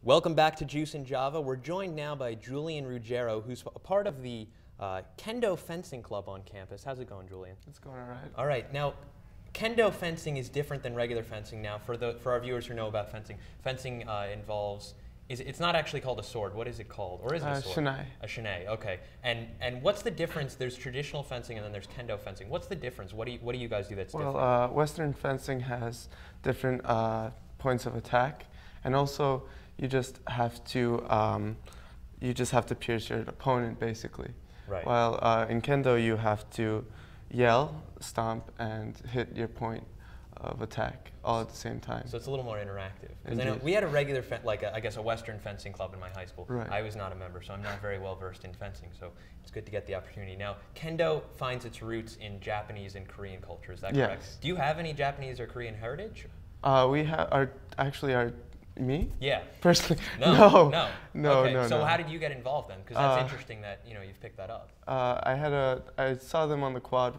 Welcome back to Juice and Java. We're joined now by Julian Ruggeri, who's a part of the Kendo Fencing Club on campus. How's it going, Julian? It's going all right. All right. Now, Kendo fencing is different than regular fencing. Now, for our viewers who know about fencing, fencing involves it's not actually called a sword. What is it called? Or is it a sword? Shinai. A shinai. Okay. And what's the difference? There's traditional fencing and then there's Kendo fencing. What's the difference? What do you guys do that's different? Well, Western fencing has different points of attack, and also you just have to pierce your opponent basically. Right. While in Kendo you have to yell, stomp, and hit your point of attack all at the same time. So it's a little more interactive. Because I know we had a regular, I guess a Western fencing club in my high school. Right. I was not a member, so I'm not very well versed in fencing. So it's good to get the opportunity. Now, Kendo finds its roots in Japanese and Korean culture. Is that correct? Yes. Do you have any Japanese or Korean heritage? We have me? Yeah. Personally, no. No. So how did you get involved then? Because that's interesting that you've picked that up. I saw them on the quad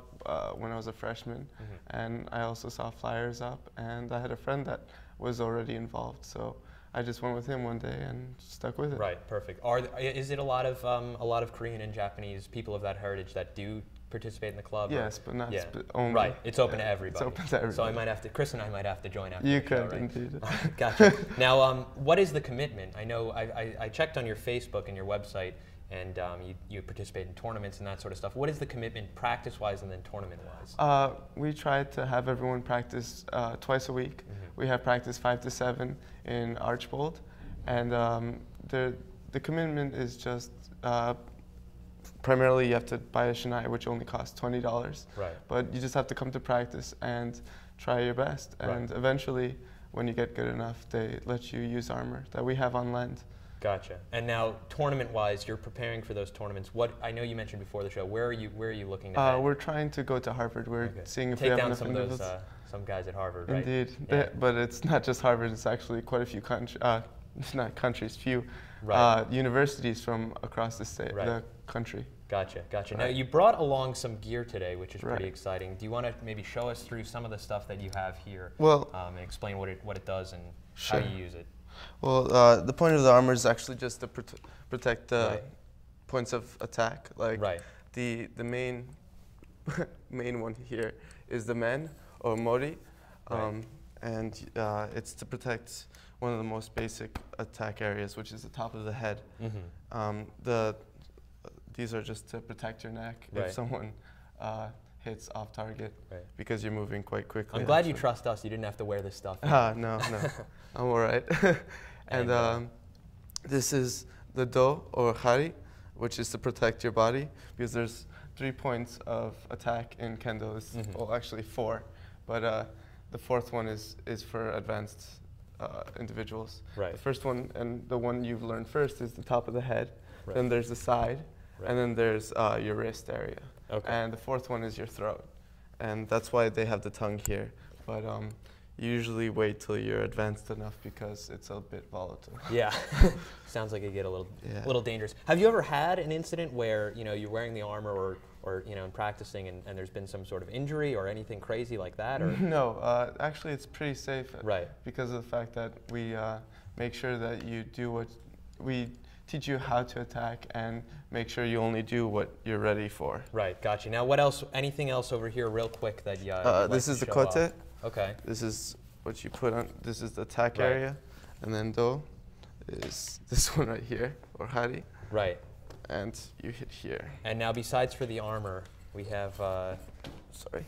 when I was a freshman, and I also saw flyers up, and I had a friend that was already involved, so I just went with him one day and stuck with it. Right. Perfect. Is it a lot of Korean and Japanese people of that heritage that do participate in the club? Yes, but not only. Right, it's open to everybody. It's open to everybody. So I might have to, Chris and I might have to join after You the could, show, right? indeed. Gotcha. Now, what is the commitment? I know I checked on your Facebook and your website, and you participate in tournaments and that sort of stuff. What is the commitment practice-wise and then tournament-wise? We try to have everyone practice twice a week. We have practice 5 to 7 in Archbold, and the commitment is just primarily you have to buy a shinai, which only costs $20. Right. But you just have to come to practice and try your best. And eventually, when you get good enough, they let you use armor that we have on lend. Gotcha. And now, tournament-wise, you're preparing for those tournaments. I know you mentioned before the show. Where are you looking to head? We're trying to go to Harvard. We're seeing if we have down enough some of those some guys at Harvard, right? Indeed. Yeah. But it's not just Harvard. It's actually quite a few few universities from across the state, the country. Gotcha. Now, you brought along some gear today, which is pretty exciting. Do you want to maybe show us through some of the stuff that you have here, and explain what it does and how you use it? Well, the point of the armor is actually just to protect the points of attack. Like the main main one here is the men or mori, and it's to protect one of the most basic attack areas, which is the top of the head. These are just to protect your neck if someone hits off target, because you're moving quite quickly. I'm glad you trust us. You didn't have to wear this stuff. No, I'm all right. And this is the do or hari, which is to protect your body, because there's 3 points of attack in Kendo. Well, actually 4, but the 4th one is for advanced individuals. The first one, and the one you've learned first, is the top of the head. Then there's the side, and then there's your wrist area. And the 4th one is your throat. And that's why they have the tongue here. But you usually wait till you're advanced enough because it's a bit volatile. Yeah. Sounds like it get a little dangerous. Have you ever had an incident where you're wearing the armor or in practicing and there's been some sort of injury or anything crazy like that? Or? No, actually it's pretty safe. Because of the fact that we make sure that you do what we teach you how to attack and make sure you only do what you're ready for. Right, gotcha. Now what else, anything else over here real quick that you this is the kote. Okay. This is what you put on, this is the attack area. And then do is this one right here, or hari. And you hit here. And now besides for the armor, we have, sorry,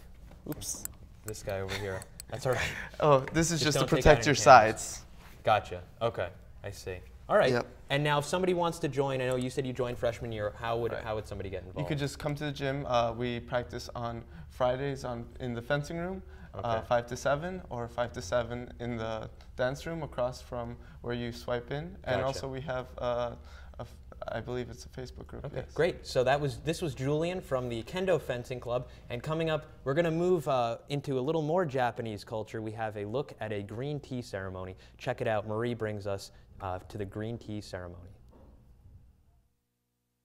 oops. This guy over here. That's all right. Oh, this is just to protect your sides. Gotcha, okay, I see. All right, and now if somebody wants to join, I know you said you joined freshman year, how would somebody get involved? You could just come to the gym. We practice on Fridays in the fencing room, 5 to 7, or 5 to 7 in the dance room across from where you swipe in. And also we have, I believe it's a Facebook group. Okay, great. So this was Julian from the Kendo Fencing Club, and coming up, we're going to move into a little more Japanese culture. We have a look at a green tea ceremony. Check it out. Marie brings us to the green tea ceremony.